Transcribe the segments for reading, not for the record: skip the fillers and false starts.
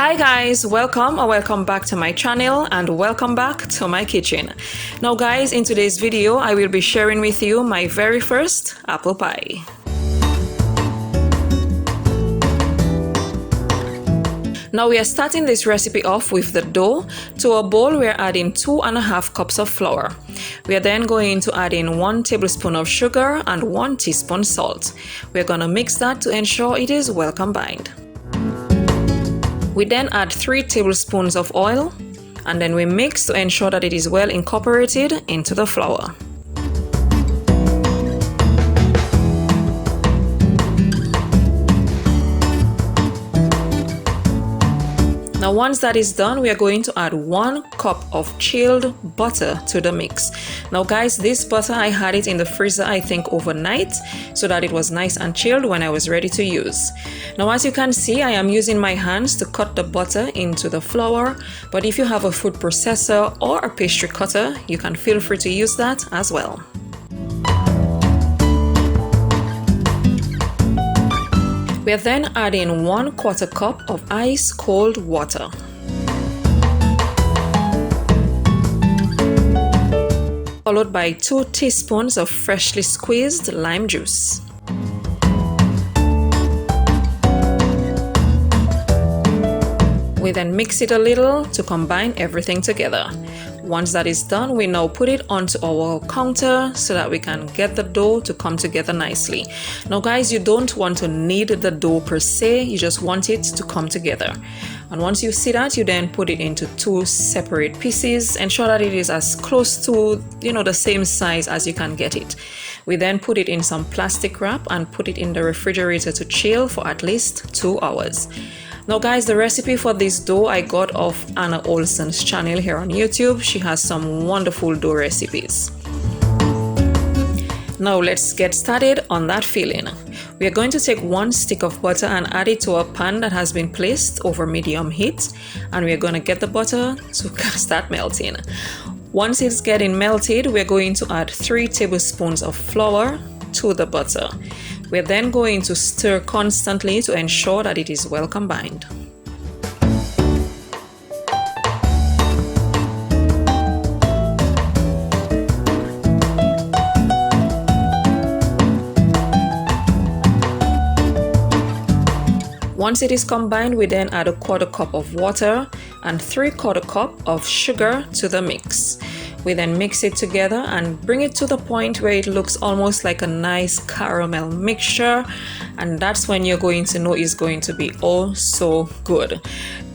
Hi guys, welcome back to my channel and welcome back to my kitchen. Now guys, in today's video I will be sharing with you my very first apple pie. Now we are starting this recipe off with the dough. To a bowl we are adding 2.5 cups of flour. We are then going to add in 1 tablespoon of sugar and 1 teaspoon salt. We are going to mix that to ensure it is well combined. We then add 3 tablespoons of oil and then we mix to ensure that it is well incorporated into the flour. Now once that is done, we are going to add 1 cup of chilled butter to the mix. Now guys, this butter I had it in the freezer I think overnight so that it was nice and chilled when I was ready to use. Now as you can see, I am using my hands to cut the butter into the flour, but if you have a food processor or a pastry cutter, you can feel free to use that as well. We are then adding 1/4 cup of ice cold water. Followed by 2 teaspoons of freshly squeezed lime juice. We then mix it a little to combine everything together. Once that is done, we now put it onto our counter so that we can get the dough to come together nicely. Now guys, you don't want to knead the dough per se, you just want it to come together. And once you see that, you then put it into 2 separate pieces. Ensure that it is as close to, the same size as you can get it. We then put it in some plastic wrap and put it in the refrigerator to chill for at least 2 hours. Now guys, the recipe for this dough I got off Anna Olson's channel here on YouTube. She has some wonderful dough recipes. Now let's get started on that filling. We are going to take 1 stick of butter and add it to a pan that has been placed over medium heat, and we are going to get the butter to start melting. Once it's getting melted, we're going to add 3 tablespoons of flour to the butter. We're then going to stir constantly to ensure that it is well combined. Once it is combined, we then add 1/4 cup of water and 3/4 cup of sugar to the mix. We then mix it together and bring it to the point where it looks almost like a nice caramel mixture, and that's when you're going to know it's going to be oh so good.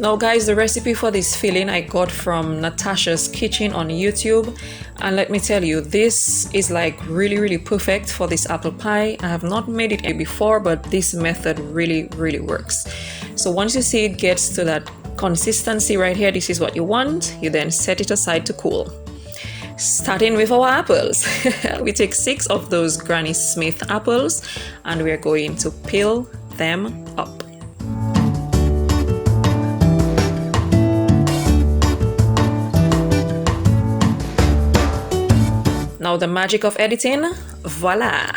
Now guys, the recipe for this filling I got from Natasha's kitchen on YouTube, and let me tell you, this is like really perfect for this apple pie. I have not made it before, but this method really works. So once you see it gets to that consistency right here, this is what you want, you then set it aside to cool. Starting with our apples. We take 6 of those Granny Smith apples and we're going to peel them up. Now the magic of editing, voila!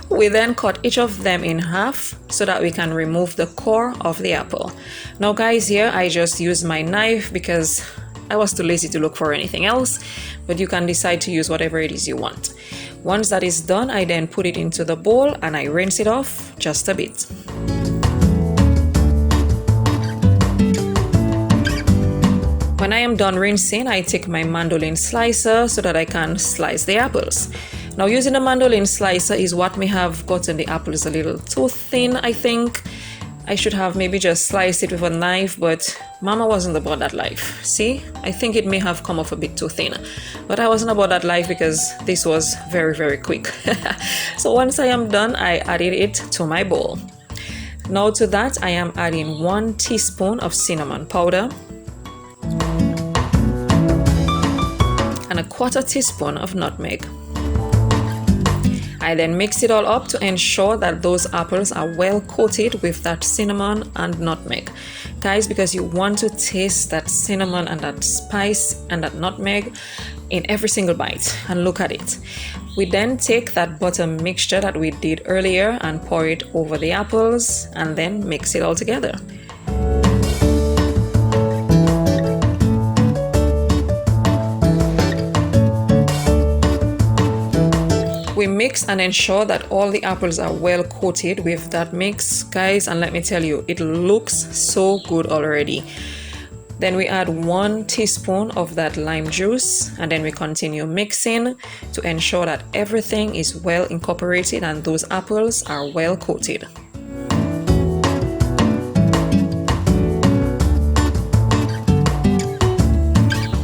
We then cut each of them in half so that we can remove the core of the apple. Now guys, here I just use my knife because I was too lazy to look for anything else, but you can decide to use whatever it is you want. Once that is done, I then put it into the bowl and I rinse it off just a bit. When I am done rinsing, I take my mandolin slicer so that I can slice the apples. Now using a mandolin slicer is what may have gotten the apples a little too thin, I think. I should have maybe just sliced it with a knife, but Mama wasn't about that life. See, I think it may have come off a bit too thin, but I wasn't about that life because this was very quick. So once I am done, I added it to my bowl. Now to that, I am adding 1 teaspoon of cinnamon powder and 1/4 teaspoon of nutmeg. I then mix it all up to ensure that those apples are well coated with that cinnamon and nutmeg. Guys, because you want to taste that cinnamon and that spice and that nutmeg in every single bite, and look at it. We then take that butter mixture that we did earlier and pour it over the apples and then mix it all together. we mix and ensure that all the apples are well coated with that mix, guys, and let me tell you, it looks so good already. Then we add 1 teaspoon of that lime juice, and then we continue mixing to ensure that everything is well incorporated and those apples are well coated.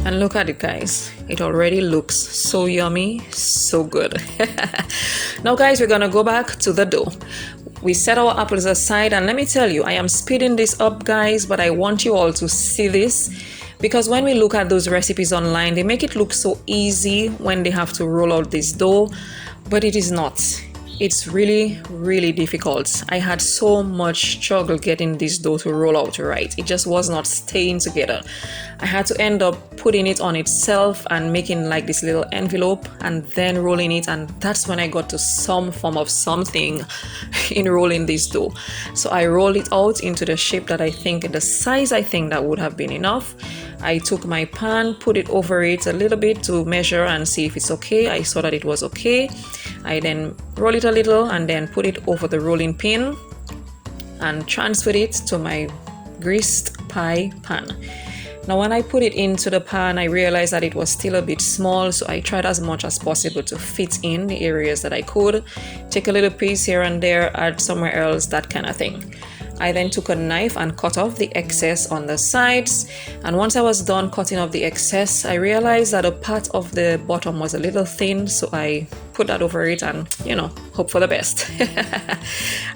And look at it, guys, it already looks so yummy, so good. Now guys, we're gonna go back to the dough. We set our apples aside, and let me tell you, I am speeding this up, guys, but I want you all to see this, because when we look at those recipes online, they make it look so easy when they have to roll out this dough, but it is not. It's really, really difficult. I had so much struggle getting this dough to roll out right. It just was not staying together. I had to end up putting it on itself and making like this little envelope and then rolling it, and that's when I got to some form of something in rolling this dough. So I rolled it out into the shape that I think, the size I think that would have been enough. I took my pan, put it over it a little bit to measure and see if it's okay. I saw that it was okay. I then roll it a little and then put it over the rolling pin and transferred it to my greased pie pan. Now when I put it into the pan, I realized that it was still a bit small, so I tried as much as possible to fit in the areas that I could. Take a little piece here and there, add somewhere else, that kind of thing. I then took a knife and cut off the excess on the sides, and once I was done cutting off the excess, I realized that a part of the bottom was a little thin, so I put that over it and, you know, hope for the best.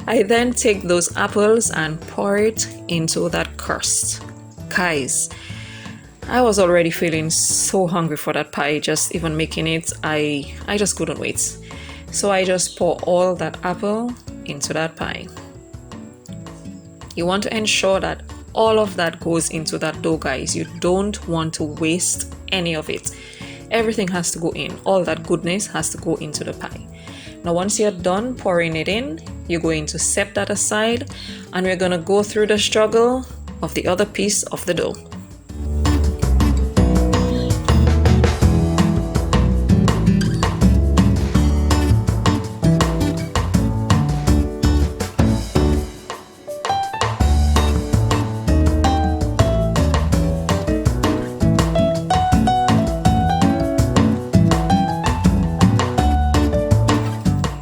I then take those apples and pour it into that crust. Guys, I was already feeling so hungry for that pie, just even making it. I just couldn't wait. So I just pour all that apple into that pie. You want to ensure that all of that goes into that dough, guys. You don't want to waste any of it. Everything has to go in. All that goodness has to go into the pie. Now once you're done pouring it in, you're going to set that aside, and we're going to go through the struggle of the other piece of the dough.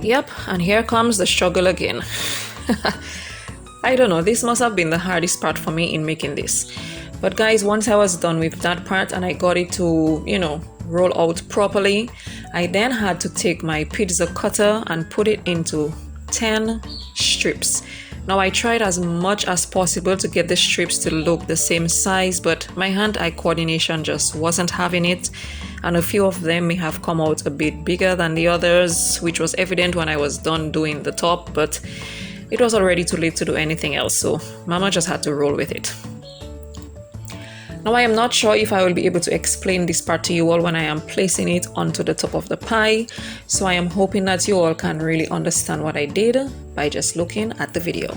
Yep, and here comes the struggle again. I don't know, this must have been the hardest part for me in making this. But guys, once I was done with that part and I got it to, you know, roll out properly, I then had to take my pizza cutter and put it into 10 strips. Now I tried as much as possible to get the strips to look the same size, but my hand-eye coordination just wasn't having it, and a few of them may have come out a bit bigger than the others, which was evident when I was done doing the top, but it was already too late to do anything else, so Mama just had to roll with it. Now I am not sure if I will be able to explain this part to you all when I am placing it onto the top of the pie, so I am hoping that you all can really understand what I did by just looking at the video.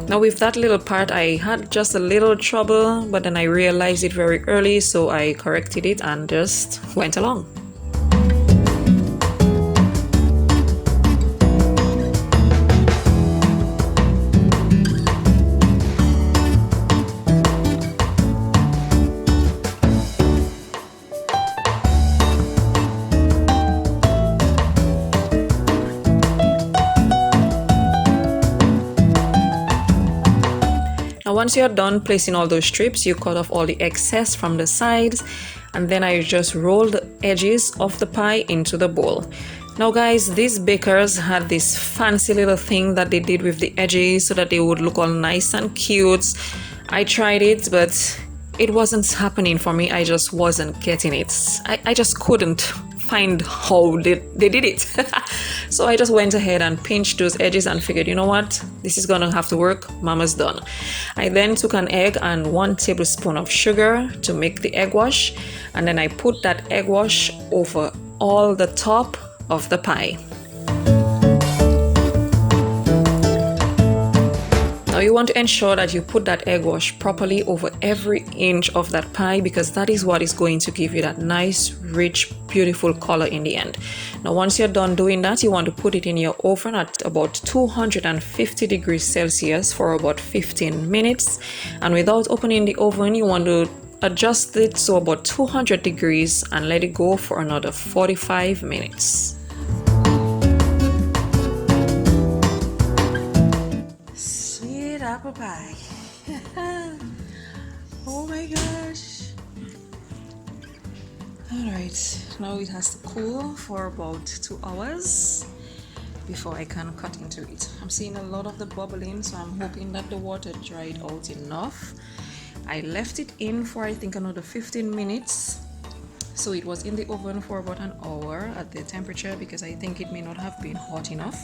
Now with that little part, I had just a little trouble, but then I realized it very early, so I corrected it and just went along. Once you're done placing all those strips, you cut off all the excess from the sides, and then I just roll the edges of the pie into the bowl. Now guys, these bakers had this fancy little thing that they did with the edges so that they would look all nice and cute. I tried it, but it wasn't happening for me. I just wasn't getting it. I just couldn't find how they did it. So I just went ahead and pinched those edges and figured, you know what, this is gonna have to work. Mama's done. I then took an egg and 1 tablespoon of sugar to make the egg wash, and then I put that egg wash over all the top of the pie. Now you want to ensure that you put that egg wash properly over every inch of that pie, because that is what is going to give you that nice, rich, beautiful color in the end. Now once you're done doing that, you want to put it in your oven at about 250 degrees Celsius for about 15 minutes. And without opening the oven, you want to adjust it to about 200 degrees and let it go for another 45 minutes. Apple pie. Oh my gosh. Alright, now it has to cool for about 2 hours before I can cut into it. I'm seeing a lot of the bubbling, so I'm hoping that the water dried out enough. I left it in for I think another 15 minutes. So it was in the oven for about an hour at the temperature, because I think it may not have been hot enough.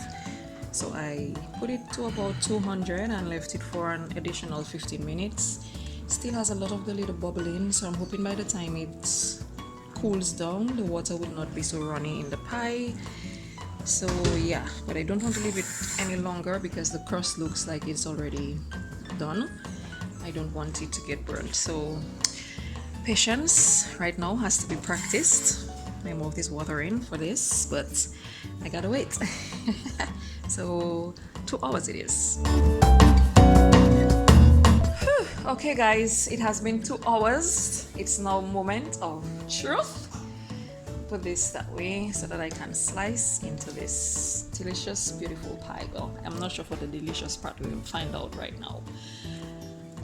So I put it to about 200 and left it for an additional 15 minutes. Still has a lot of the little bubbling, so I'm hoping by the time it cools down, the water will not be so runny in the pie. So yeah, but I don't want to leave it any longer because the crust looks like it's already done. I don't want it to get burnt. So patience right now has to be practiced. My mouth is watering for this, but I gotta wait. So 2 hours it is. Whew. Okay guys, it has been 2 hours. It's now moment of truth. Put this that way so that I can slice into this delicious, beautiful pie. Well, I'm not sure for the delicious part, we will find out right now.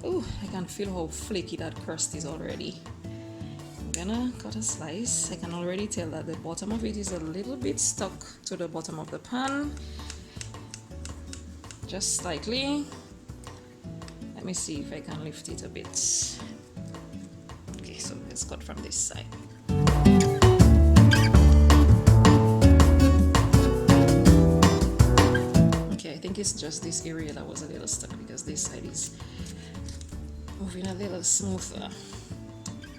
Oh, I can feel how flaky that crust is already. I'm gonna cut a slice. I can already tell that the bottom of it is a little bit stuck to the bottom of the pan. Just slightly. Let me see if I can lift it a bit. Okay, so let's cut from this side. Okay, I think it's just this area that was a little stuck, because this side is moving a little smoother.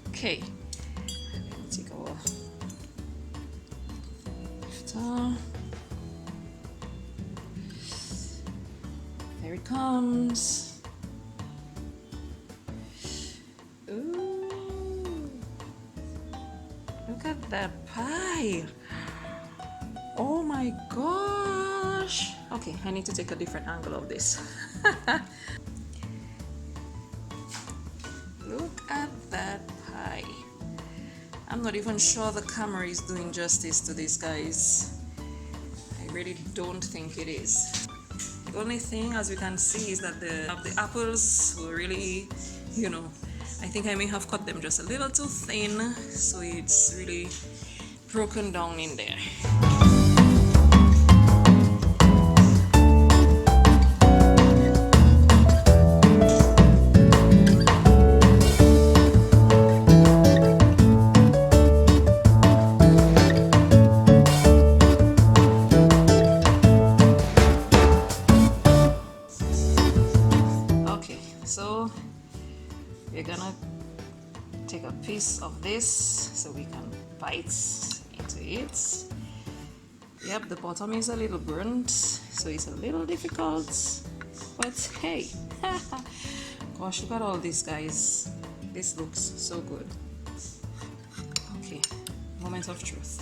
Okay, let me take our lifter. There it comes. Ooh, look at that pie. Oh my gosh. Okay, I need to take a different angle of this. Look at that pie. I'm not even sure the camera is doing justice to this, guys. I really don't think it is. The only thing, as we can see, is that the apples were really, I think I may have cut them just a little too thin, so it's really broken down in there. So we're gonna take a piece of this so we can bite into it. Yep, the bottom is a little burnt, so it's a little difficult, but hey. Gosh, look at all this, guys. This looks so good. Okay, moment of truth.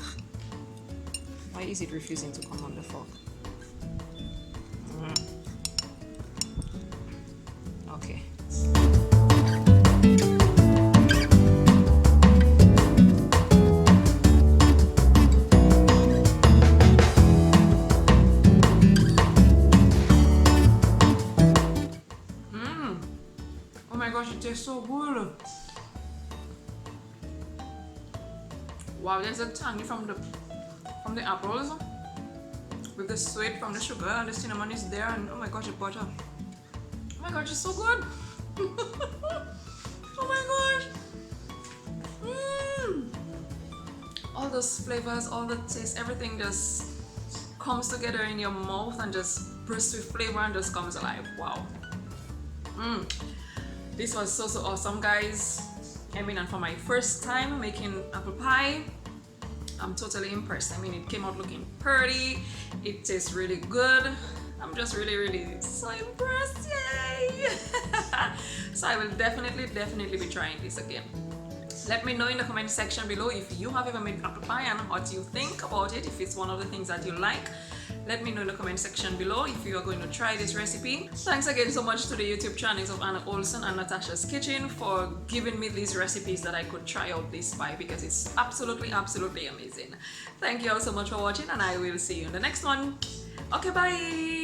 Why is it refusing to come on the fork? Okay. Oh my gosh, it tastes so good. Wow, there's a tangy from the apples, with the sweet from the sugar, and the cinnamon is there, and oh my gosh, the butter. Oh my gosh, it's so good. Oh my gosh. All those flavors, all the taste, everything just comes together in your mouth and just bursts with flavor and just comes alive. Wow. This was so awesome, guys. I mean, and for my first time making apple pie, I'm totally impressed. I mean, it came out looking pretty, it tastes really good. I'm just really so impressed. Yay! So I will definitely be trying this again. Let me know in the comment section below if you have ever made apple pie and what you think about it, if it's one of the things that you like. Let me know in the comment section below if you are going to try this recipe. Thanks again so much to the YouTube channels of Anna Olson and Natasha's Kitchen for giving me these recipes that I could try out this pie, because it's absolutely amazing. Thank you all so much for watching, and I will see you in the next one. Okay, bye!